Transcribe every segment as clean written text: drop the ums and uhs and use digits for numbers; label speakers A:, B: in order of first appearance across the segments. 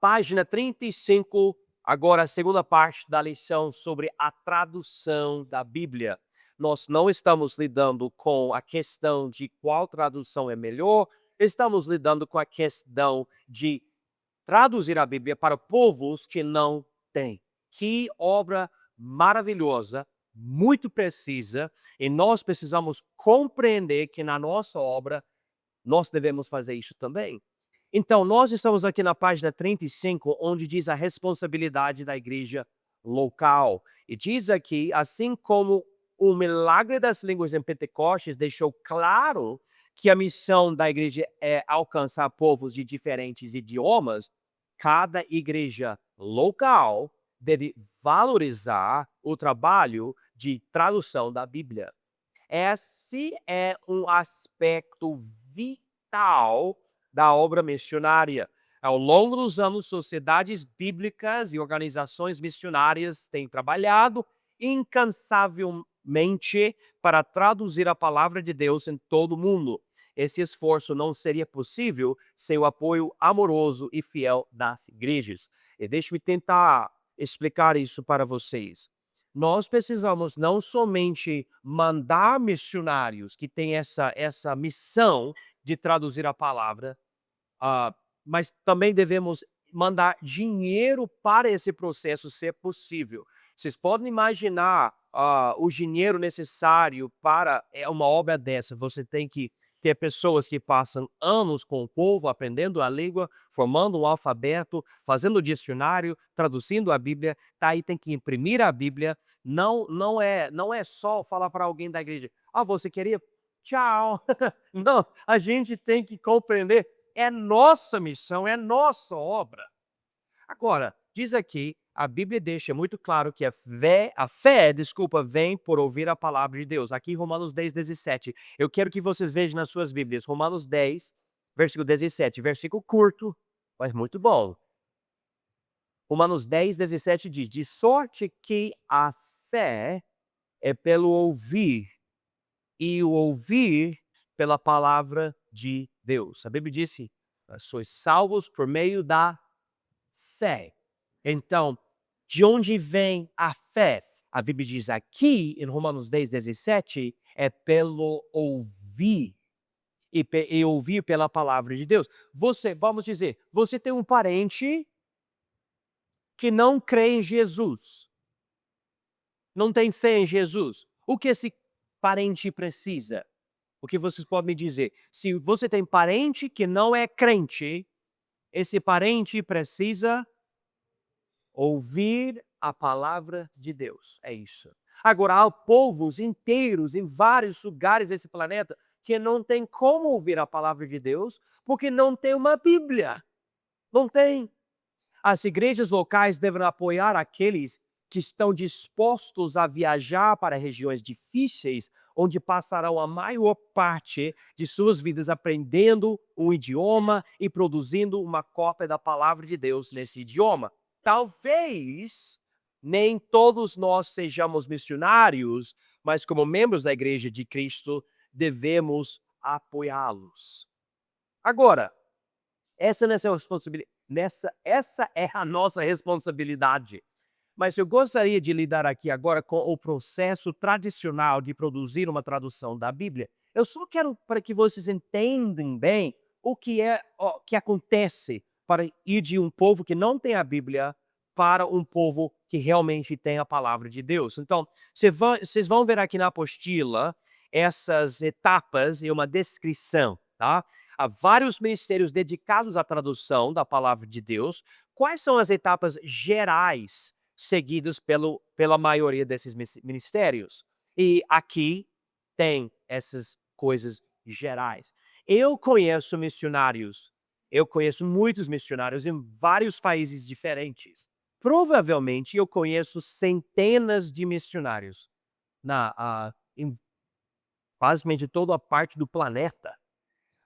A: Página 35, agora a segunda parte da lição sobre a tradução da Bíblia. Nós não estamos lidando com a questão de qual tradução é melhor, estamos lidando com a questão de traduzir a Bíblia para povos que não têm. Que obra maravilhosa, muito precisa, e nós precisamos compreender que na nossa obra nós devemos fazer isso também. Então, nós estamos aqui na página 35, onde diz a responsabilidade da igreja local. E diz aqui, assim como o milagre das línguas em Pentecostes deixou claro que a missão da igreja é alcançar povos de diferentes idiomas, cada igreja local deve valorizar o trabalho de tradução da Bíblia. Esse é um aspecto vital da obra missionária. Ao longo dos anos, sociedades bíblicas e organizações missionárias têm trabalhado incansavelmente para traduzir a palavra de Deus em todo o mundo. Esse esforço não seria possível sem o apoio amoroso e fiel das igrejas. E deixe-me tentar explicar isso para vocês. Nós precisamos não somente mandar missionários que têm essa missão de traduzir a palavra, ah, mas também devemos mandar dinheiro para esse processo ser possível. Vocês podem imaginar o dinheiro necessário para uma obra dessa. Você tem que ter pessoas que passam anos com o povo, aprendendo a língua, formando um alfabeto, fazendo dicionário, traduzindo a Bíblia. Tá, aí tem que imprimir a Bíblia. Não é só falar para alguém da igreja, você queria? Tchau. Não, a gente tem que compreender, é nossa missão, é nossa obra. Agora, diz aqui, a Bíblia deixa muito claro que a fé, vem por ouvir a palavra de Deus. Aqui em Romanos 10, 17. Eu quero que vocês vejam nas suas Bíblias. Romanos 10, versículo 17. Versículo curto, mas muito bom. Romanos 10, 17 diz: de sorte que a fé é pelo ouvir, e o ouvir pela palavra de Deus. A Bíblia disse: sois salvos por meio da fé. Então, de onde vem a fé? A Bíblia diz aqui, em Romanos 10, 17, é pelo ouvir. E ouvir pela palavra de Deus. Vamos dizer, você tem um parente que não crê em Jesus, não tem fé em Jesus. O que esse parente precisa? O que vocês podem me dizer? Se você tem parente que não é crente, esse parente precisa ouvir a palavra de Deus. É isso. Agora, há povos inteiros em vários lugares desse planeta que não tem como ouvir a palavra de Deus porque não tem uma Bíblia. Não tem. As igrejas locais devem apoiar aqueles que estão dispostos a viajar para regiões difíceis, onde passarão a maior parte de suas vidas aprendendo um idioma e produzindo uma cópia da palavra de Deus nesse idioma. Talvez nem todos nós sejamos missionários, mas como membros da Igreja de Cristo, devemos apoiá-los. Agora, essa é a nossa responsabilidade. Mas eu gostaria de lidar aqui agora com o processo tradicional de produzir uma tradução da Bíblia. Eu só quero para que vocês entendam bem o que acontece para ir de um povo que não tem a Bíblia para um povo que realmente tem a palavra de Deus. Então, vocês vão ver aqui na apostila essas etapas e uma descrição, tá? Há vários ministérios dedicados à tradução da palavra de Deus. Quais são as etapas gerais seguidas pela maioria desses ministérios? E aqui tem essas coisas gerais. Eu conheço muitos missionários em vários países diferentes. Provavelmente eu conheço centenas de missionários em basicamente toda a parte do planeta.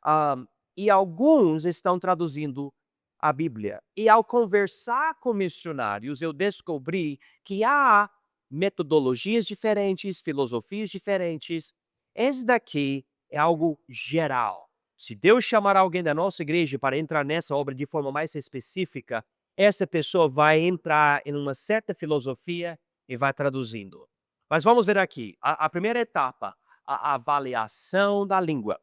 A: Ah, e alguns estão traduzindo a Bíblia. E ao conversar com missionários, eu descobri que há metodologias diferentes, filosofias diferentes. Esse daqui é algo geral. Se Deus chamar alguém da nossa igreja para entrar nessa obra de forma mais específica, essa pessoa vai entrar em uma certa filosofia e vai traduzindo. Mas vamos ver aqui, a primeira etapa, a avaliação da língua.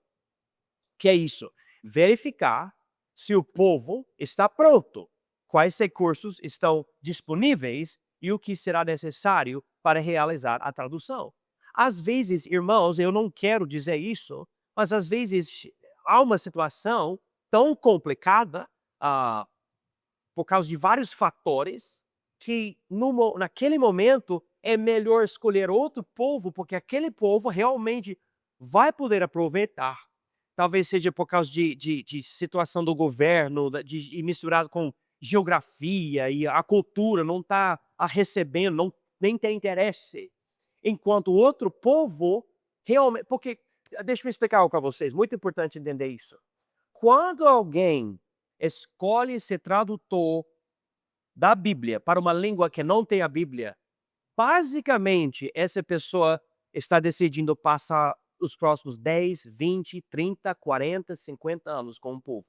A: Que é isso? Verificar se o povo está pronto, quais recursos estão disponíveis e o que será necessário para realizar a tradução. Às vezes, irmãos, eu não quero dizer isso, mas às vezes há uma situação tão complicada, ah, por causa de vários fatores, que naquele momento é melhor escolher outro povo, porque aquele povo realmente vai poder aproveitar. Talvez seja por causa de situação do governo, e misturado com geografia e a cultura não está recebendo, não, nem tem interesse. Enquanto o outro povo realmente. Porque, deixa eu explicar algo para vocês, muito importante entender isso. Quando alguém escolhe ser tradutor da Bíblia para uma língua que não tem a Bíblia, basicamente essa pessoa está decidindo passar os próximos 10, 20, 30, 40, 50 anos com o povo.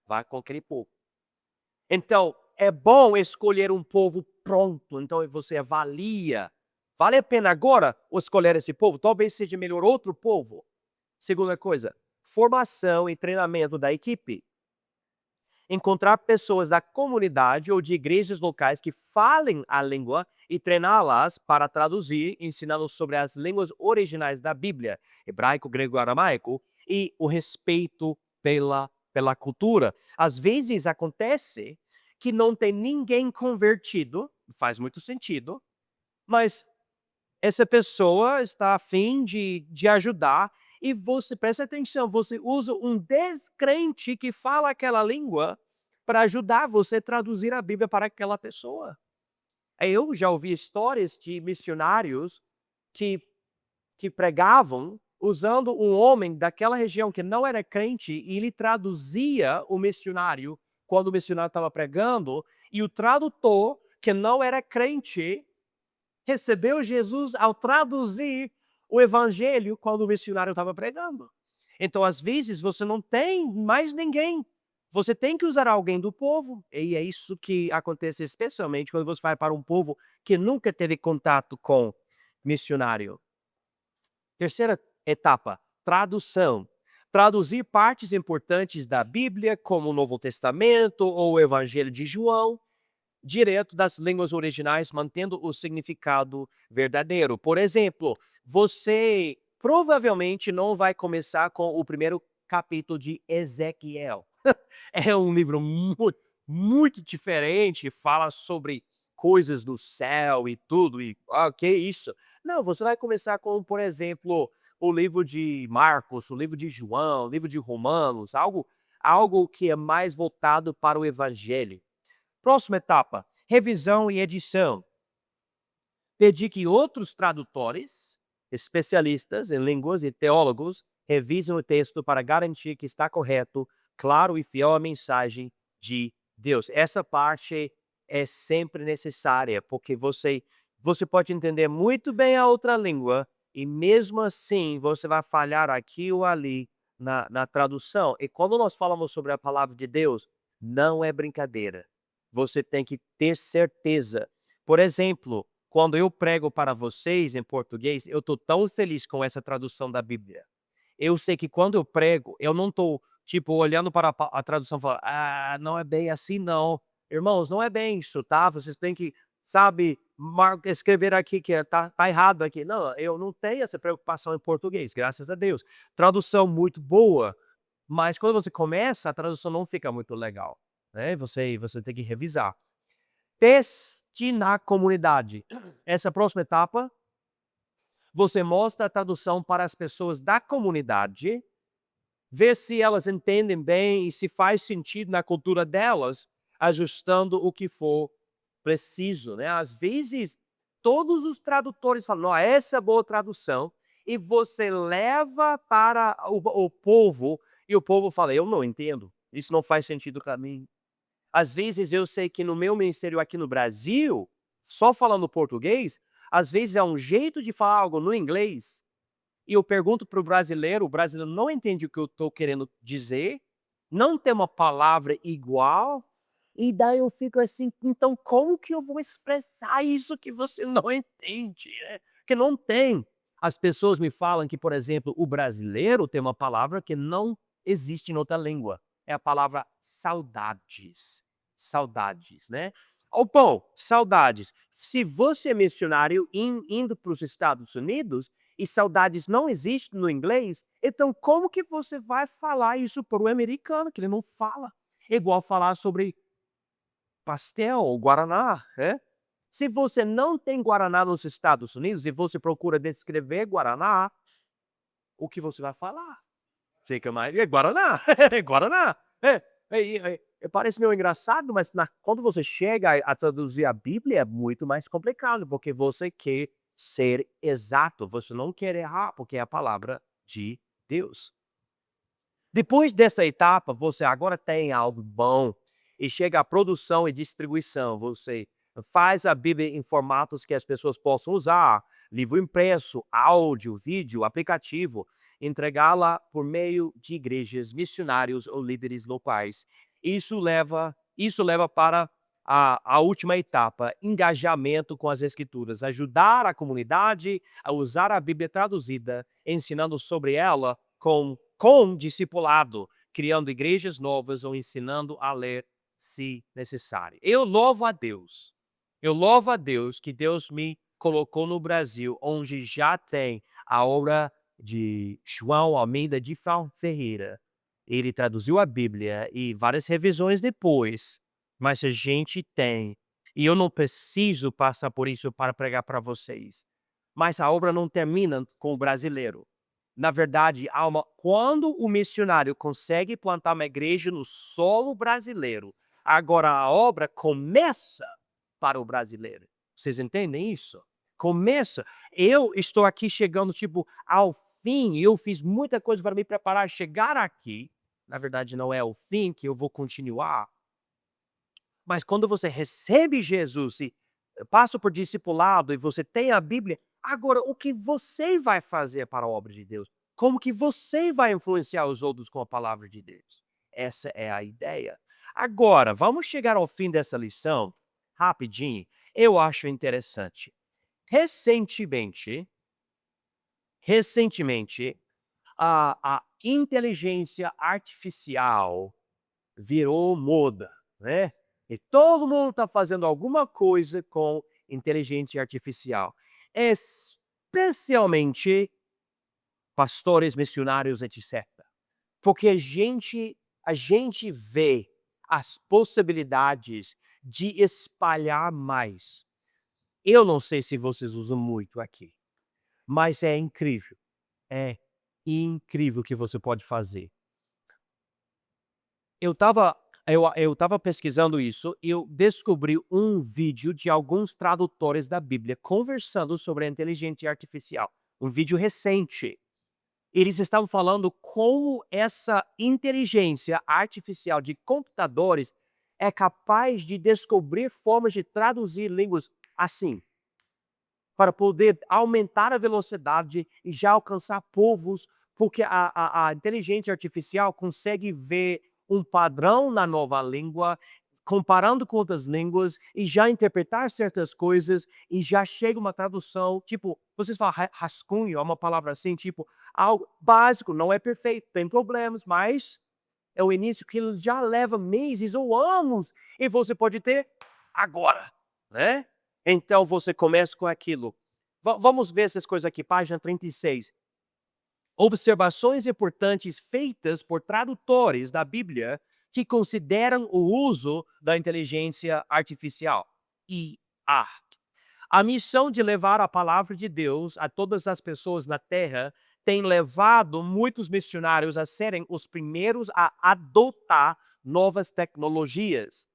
A: Vai com aquele povo. Então, é bom escolher um povo pronto. Então, você avalia. Vale a pena agora escolher esse povo? Talvez seja melhor outro povo. Segunda coisa, formação e treinamento da equipe. Encontrar pessoas da comunidade ou de igrejas locais que falem a língua e treiná-las para traduzir, ensinando sobre as línguas originais da Bíblia, hebraico, grego, aramaico, e o respeito pela cultura. Às vezes acontece que não tem ninguém convertido, faz muito sentido, mas essa pessoa está a fim de ajudar e você, presta atenção, você usa um descrente que fala aquela língua para ajudar você a traduzir a Bíblia para aquela pessoa. Eu já ouvi histórias de missionários que, que pregavam usando um homem daquela região que não era crente e ele traduzia o missionário quando o missionário estava pregando e o tradutor que não era crente recebeu Jesus ao traduzir o evangelho quando o missionário estava pregando. Então, às vezes, você não tem mais ninguém. Você tem que usar alguém do povo. E é isso que acontece especialmente quando você vai para um povo que nunca teve contato com missionário. Terceira etapa, tradução. Traduzir partes importantes da Bíblia, como o Novo Testamento ou o Evangelho de João, direto das línguas originais, mantendo o significado verdadeiro. Por exemplo, você provavelmente não vai começar com o primeiro capítulo de Ezequiel. É um livro muito diferente, fala sobre coisas do céu e tudo, e que isso? Não, você vai começar com, por exemplo, o livro de Marcos, o livro de João, o livro de Romanos, algo que é mais voltado para o evangelho. Próxima etapa, revisão e edição. Pedir que outros tradutores, especialistas em línguas e teólogos, revisem o texto para garantir que está correto, claro e fiel à mensagem de Deus. Essa parte é sempre necessária, porque você pode entender muito bem a outra língua e mesmo assim você vai falhar aqui ou ali na tradução. E quando nós falamos sobre a palavra de Deus, não é brincadeira. Você tem que ter certeza. Por exemplo, quando eu prego para vocês em português, eu estou tão feliz com essa tradução da Bíblia. Eu sei que quando eu prego, eu não estou, tipo, olhando para a tradução e falando, não é bem assim não. Irmãos, não é bem isso, tá? Vocês têm que, sabe, escrever aqui que tá errado aqui. Não, eu não tenho essa preocupação em português, graças a Deus. Tradução muito boa, mas quando você começa, a tradução não fica muito legal, né? Você tem que revisar. Teste na comunidade. Essa próxima etapa, você mostra a tradução para as pessoas da comunidade, vê se elas entendem bem e se faz sentido na cultura delas, ajustando o que for preciso, né? Às vezes, todos os tradutores falam, não, essa é boa tradução, e você leva para o povo, e o povo fala, eu não entendo, isso não faz sentido para mim. Às vezes eu sei que no meu ministério aqui no Brasil, só falando português, às vezes é um jeito de falar algo no inglês, e eu pergunto para o brasileiro não entende o que eu estou querendo dizer, não tem uma palavra igual, E daí eu fico assim, então como que eu vou expressar isso que você não entende, né? Que não tem. As pessoas me falam que, por exemplo, o brasileiro tem uma palavra que não existe em outra língua. É a palavra saudades. Saudades, né? Ou bom, saudades. Se você é missionário indo para os Estados Unidos e saudades não existe no inglês, então como que você vai falar isso para o americano, que ele não fala? É igual falar sobre pastel ou guaraná, né? Se você não tem guaraná nos Estados Unidos e você procura descrever guaraná, o que você vai falar? Fica mais é guaraná, é guaraná. Parece meio engraçado, mas quando você chega a traduzir a Bíblia é muito mais complicado, porque você quer ser exato, você não quer errar, porque é a palavra de Deus. Depois dessa etapa, você agora tem algo bom e chega à produção e distribuição. Você faz a Bíblia em formatos que as pessoas possam usar, livro impresso, áudio, vídeo, aplicativo, entregá-la por meio de igrejas, missionários ou líderes locais. Isso leva para a última etapa, engajamento com as escrituras, ajudar a comunidade a usar a Bíblia traduzida, ensinando sobre ela com discipulado, criando igrejas novas ou ensinando a ler se necessário. Eu louvo a Deus que Deus me colocou no Brasil, onde já tem a obra de João Almeida de Ferreira. Ele traduziu a Bíblia e várias revisões depois, mas a gente tem. E eu não preciso passar por isso para pregar para vocês. Mas a obra não termina com o brasileiro. Na verdade, quando o missionário consegue plantar uma igreja no solo brasileiro, agora a obra começa para o brasileiro. Vocês entendem isso? Começa. Eu estou aqui chegando, tipo, ao fim, eu fiz muita coisa para me preparar, chegar aqui. Na verdade, não é o fim que eu vou continuar. Mas quando você recebe Jesus e passa por discipulado e você tem a Bíblia, agora o que você vai fazer para a obra de Deus? Como que você vai influenciar os outros com a palavra de Deus? Essa é a ideia. Agora, vamos chegar ao fim dessa lição, rapidinho. Eu acho interessante. Recentemente, a inteligência artificial virou moda, né? E todo mundo está fazendo alguma coisa com inteligência artificial, especialmente pastores, missionários, etc. Porque a gente vê as possibilidades de espalhar mais. Eu não sei se vocês usam muito aqui, mas é incrível o que você pode fazer. Eu estava pesquisando isso e eu descobri um vídeo de alguns tradutores da Bíblia conversando sobre a inteligência artificial, um vídeo recente. Eles estavam falando como essa inteligência artificial de computadores é capaz de descobrir formas de traduzir línguas assim, para poder aumentar a velocidade e já alcançar povos, porque a inteligência artificial consegue ver um padrão na nova língua, comparando com outras línguas, e já interpretar certas coisas, e já chega uma tradução, tipo, vocês falam rascunho, é uma palavra assim, tipo, algo básico, não é perfeito, tem problemas, mas é o início que já leva meses ou anos, e você pode ter agora, né? Então você começa com aquilo. Vamos ver essas coisas aqui, página 36. Observações importantes feitas por tradutores da Bíblia que consideram o uso da inteligência artificial. IA. A missão de levar a palavra de Deus a todas as pessoas na Terra tem levado muitos missionários a serem os primeiros a adotar novas tecnologias.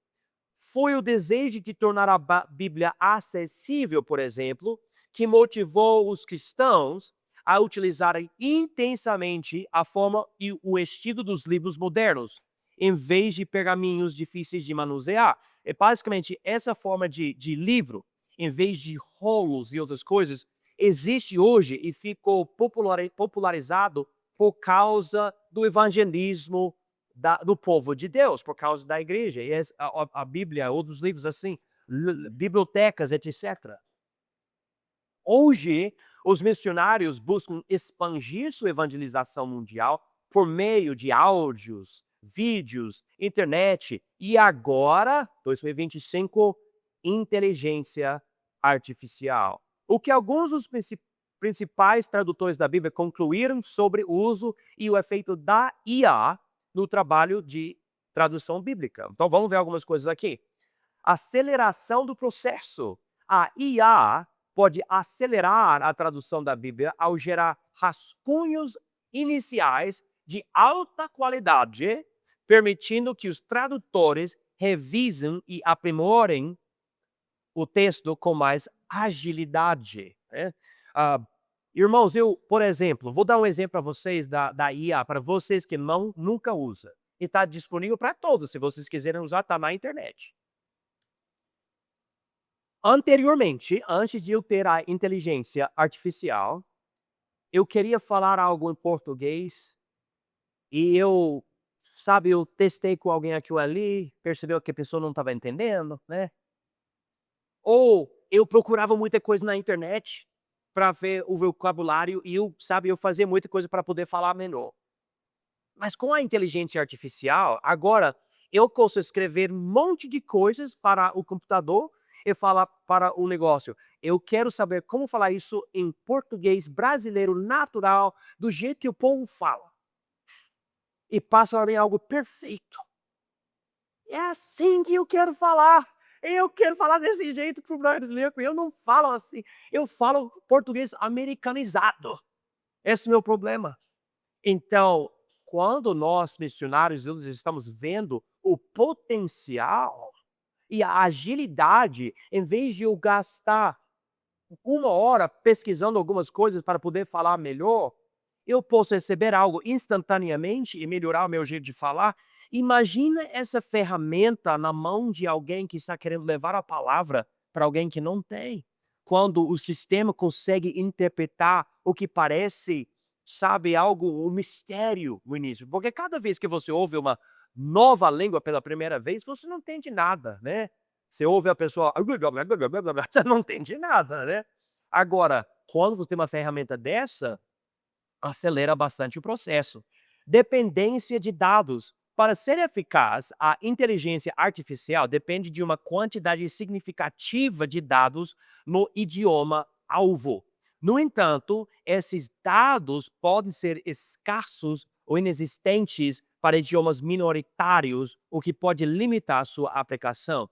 A: Foi o desejo de tornar a Bíblia acessível, por exemplo, que motivou os cristãos a utilizarem intensamente a forma e o estilo dos livros modernos, em vez de pergaminhos difíceis de manusear. É basicamente essa forma de livro, em vez de rolos e outras coisas, existe hoje e ficou popularizado por causa do evangelismo, do povo de Deus, por causa da igreja. E a Bíblia, outros livros assim, bibliotecas, etc. Hoje, os missionários buscam expandir sua evangelização mundial por meio de áudios, vídeos, internet e agora, 2025, inteligência artificial. O que alguns dos principais tradutores da Bíblia concluíram sobre o uso e o efeito da IA no trabalho de tradução bíblica. Então vamos ver algumas coisas aqui. Aceleração do processo. A IA pode acelerar a tradução da Bíblia ao gerar rascunhos iniciais de alta qualidade, permitindo que os tradutores revisem e aprimorem o texto com mais agilidade, né? Ah, Irmãos, por exemplo, vou dar um exemplo para vocês da IA, para vocês que nunca usam. E está disponível para todos, se vocês quiserem usar, está na internet. Anteriormente, antes de eu ter a inteligência artificial, eu queria falar algo em português e eu testei com alguém aqui ou ali, percebeu que a pessoa não estava entendendo, né? Ou eu procurava muita coisa na internet para ver o vocabulário e eu fazia muita coisa para poder falar melhor. Mas com a inteligência artificial, agora eu posso escrever um monte de coisas para o computador e falar para o negócio. Eu quero saber como falar isso em português brasileiro natural, do jeito que o povo fala. E passa a mim algo perfeito. É assim que eu quero falar. Eu quero falar desse jeito para o brasileiro. Eu não falo assim. Eu falo português americanizado. Esse é o meu problema. Então, quando nós, missionários, nós estamos vendo o potencial e a agilidade, em vez de eu gastar 1 hora pesquisando algumas coisas para poder falar melhor, eu posso receber algo instantaneamente e melhorar o meu jeito de falar. Imagina essa ferramenta na mão de alguém que está querendo levar a palavra para alguém que não tem. Quando o sistema consegue interpretar o que parece, sabe, algo, um mistério no início. Porque cada vez que você ouve uma nova língua pela primeira vez, você não entende nada, né? Você ouve a pessoa, você não entende nada, né? Agora, quando você tem uma ferramenta dessa, acelera bastante o processo. Dependência de dados. Para ser eficaz, a inteligência artificial depende de uma quantidade significativa de dados no idioma alvo. No entanto, esses dados podem ser escassos ou inexistentes para idiomas minoritários, o que pode limitar sua aplicação.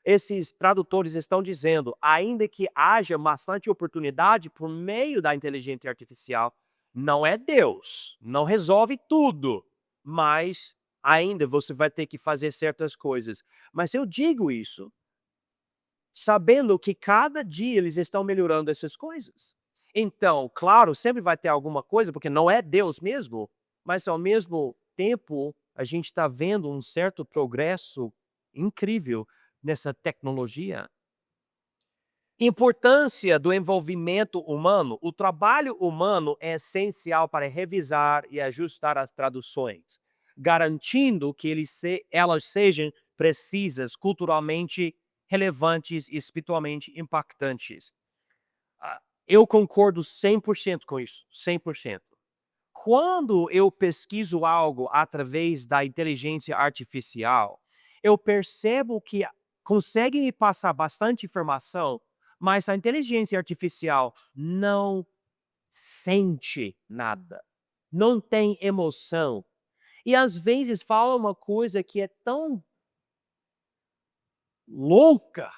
A: Esses tradutores estão dizendo, ainda que haja bastante oportunidade por meio da inteligência artificial, não é Deus, não resolve tudo, mas ainda você vai ter que fazer certas coisas. Mas eu digo isso sabendo que cada dia eles estão melhorando essas coisas. Então, claro, sempre vai ter alguma coisa, porque não é Deus mesmo, mas ao mesmo tempo a gente está vendo um certo progresso incrível nessa tecnologia. Importância do envolvimento humano. O trabalho humano é essencial para revisar e ajustar as traduções, garantindo que elas sejam precisas, culturalmente relevantes e espiritualmente impactantes. Eu concordo 100% com isso, 100%. Quando eu pesquiso algo através da inteligência artificial, eu percebo que consegue me passar bastante informação, mas a inteligência artificial não sente nada, não tem emoção. E às vezes fala uma coisa que é tão louca,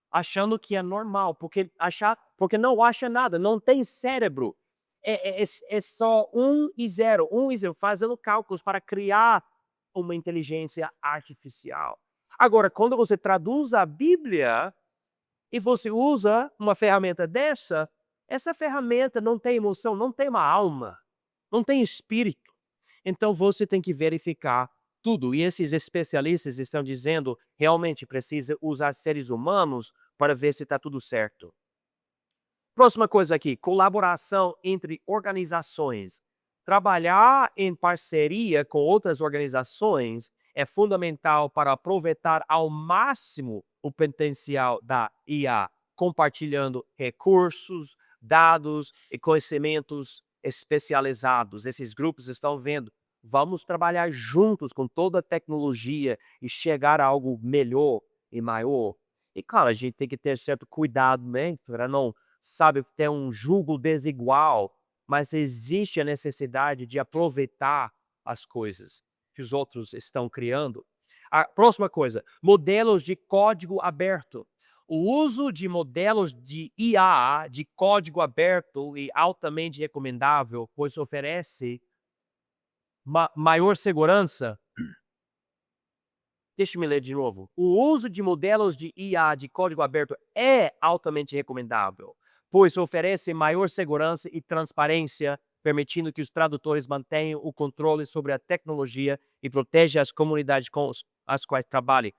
A: achando que é normal, porque não acha nada, não tem cérebro. É só 1 e 0, fazendo cálculos para criar uma inteligência artificial. Agora, quando você traduz a Bíblia e você usa uma ferramenta dessa, essa ferramenta não tem emoção, não tem uma alma, não tem espírito. Então você tem que verificar tudo. E esses especialistas estão dizendo realmente precisa usar seres humanos para ver se está tudo certo. Próxima coisa aqui, colaboração entre organizações. trabalhar em parceria com outras organizações é fundamental para aproveitar ao máximo o potencial da IA, compartilhando recursos, dados e conhecimentos especializados. Esses grupos estão vendo, vamos trabalhar juntos com toda a tecnologia e chegar a algo melhor e maior. E claro, a gente tem que ter certo cuidado, né, para não, sabe, ter um julgo desigual, mas existe a necessidade de aproveitar as coisas que os outros estão criando. A próxima coisa, modelos de código aberto. O uso de modelos de IA de código aberto e altamente recomendável, pois oferece maior segurança. Deixa eu ler de novo. O uso de modelos de IA de código aberto é altamente recomendável, pois oferece maior segurança e transparência, permitindo que os tradutores mantenham o controle sobre a tecnologia e protejam as comunidades com as quais trabalhem.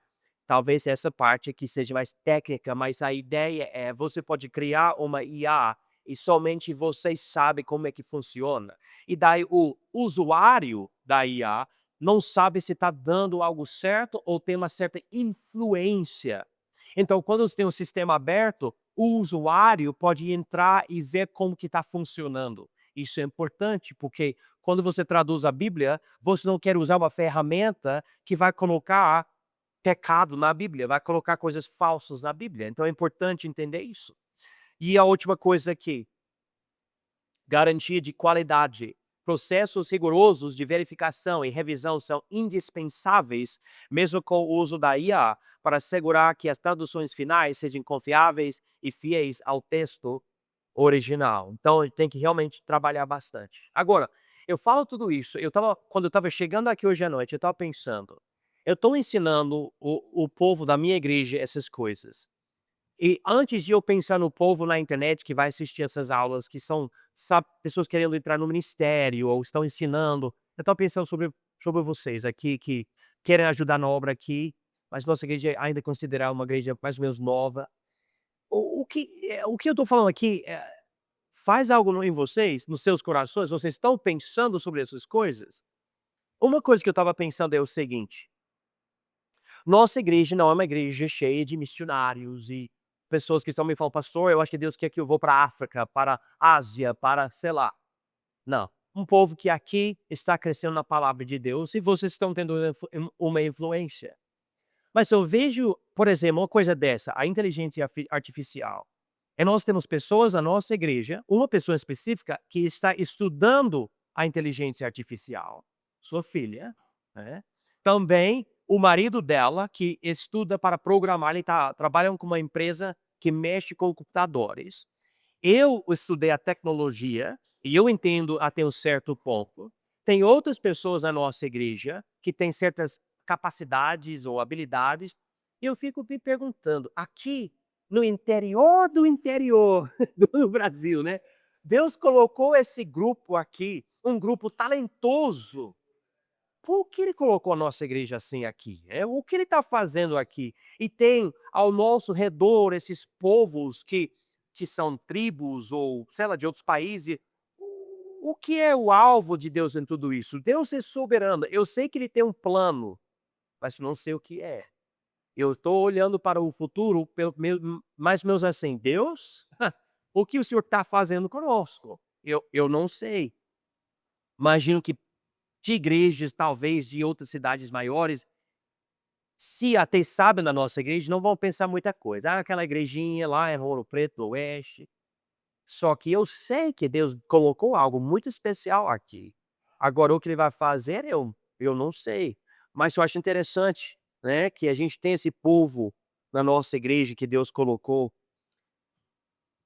A: Talvez essa parte aqui seja mais técnica, mas a ideia é você pode criar uma IA e somente você sabe como é que funciona. E daí o usuário da IA não sabe se está dando algo certo ou tem uma certa influência. Então, quando você tem um sistema aberto, o usuário pode entrar e ver como que está funcionando. Isso é importante, porque quando você traduz a Bíblia, você não quer usar uma ferramenta que vai colocar pecado na Bíblia, vai colocar coisas falsas na Bíblia. Então é importante entender isso. E a última coisa aqui, garantia de qualidade. Processos rigorosos de verificação e revisão são indispensáveis, mesmo com o uso da IA, para assegurar que as traduções finais sejam confiáveis e fiéis ao texto original. Então, tem que realmente trabalhar bastante. Agora, eu falo tudo isso, quando eu estava chegando aqui hoje à noite, eu estava pensando, eu estou ensinando o povo da minha igreja essas coisas. E antes de eu pensar no povo na internet que vai assistir essas aulas, que são, sabe, pessoas querendo entrar no ministério ou estão ensinando, eu estou pensando sobre vocês aqui que querem ajudar na obra aqui, mas nossa igreja ainda é considerada uma igreja mais ou menos nova. O que eu estou falando aqui faz algo em vocês, nos seus corações? Vocês estão pensando sobre essas coisas? Uma coisa que eu estava pensando é o seguinte: nossa igreja não é uma igreja cheia de missionários e pessoas que estão me falando, pastor, eu acho que Deus quer que eu vou para a África, para a Ásia, para, sei lá. Não. Um povo que aqui está crescendo na palavra de Deus e vocês estão tendo uma influência. Mas eu vejo, por exemplo, uma coisa dessa, a inteligência artificial. E nós temos pessoas na nossa igreja, uma pessoa específica, que está estudando a inteligência artificial. Sua filha, né? Também o marido dela, que estuda para programar, ele trabalha com uma empresa que mexe com computadores. Eu estudei a tecnologia e eu entendo até um certo ponto. Tem outras pessoas na nossa igreja que têm certas capacidades ou habilidades, e eu fico me perguntando, aqui no interior do interior do Brasil, né? Deus colocou esse grupo aqui, um grupo talentoso. Por que ele colocou a nossa igreja assim aqui? O que ele está fazendo aqui? E tem ao nosso redor esses povos que são tribos ou, sei lá, de outros países. O que é o alvo de Deus em tudo isso? Deus é soberano. Eu sei que ele tem um plano, mas não sei o que é. Eu estou olhando para o futuro, mais ou menos assim, Deus, o que o Senhor está fazendo conosco? Eu não sei. Imagino que de igrejas, talvez de outras cidades maiores, se até sabem da nossa igreja, não vão pensar muita coisa. Ah, aquela igrejinha lá em Ouro Preto do Oeste. Só que eu sei que Deus colocou algo muito especial aqui. Agora, o que ele vai fazer, eu não sei. Mas eu acho interessante, né, que a gente tem esse povo na nossa igreja que Deus colocou.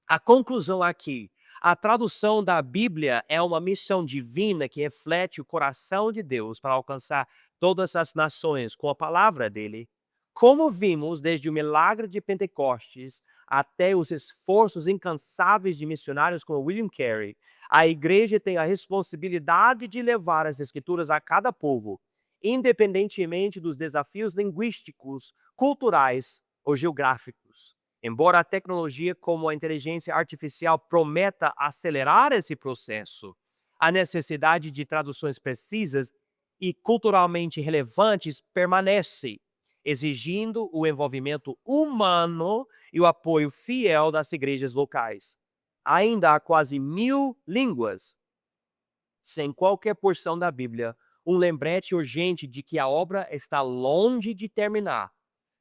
A: A conclusão aqui, a tradução da Bíblia é uma missão divina que reflete o coração de Deus para alcançar todas as nações com a palavra dele. Como vimos desde o milagre de Pentecostes até os esforços incansáveis de missionários como William Carey, a igreja tem a responsabilidade de levar as escrituras a cada povo, independentemente dos desafios linguísticos, culturais ou geográficos. Embora a tecnologia como a inteligência artificial prometa acelerar esse processo, A necessidade de traduções precisas e culturalmente relevantes permanece, exigindo o envolvimento humano e o apoio fiel das igrejas locais. Ainda há quase 1000 línguas sem qualquer porção da Bíblia, um lembrete urgente de que a obra está longe de terminar.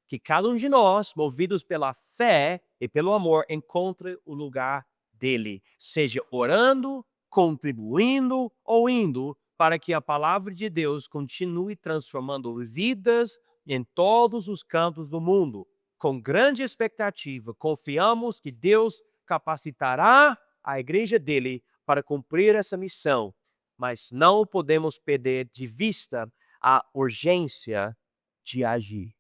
A: Que cada um de nós, movidos pela fé e pelo amor, encontre o lugar dele, seja orando, contribuindo ou indo, para que a palavra de Deus continue transformando vidas em todos os cantos do mundo. Com grande expectativa, confiamos que Deus capacitará a igreja dele para cumprir essa missão, mas não podemos perder de vista a urgência de agir.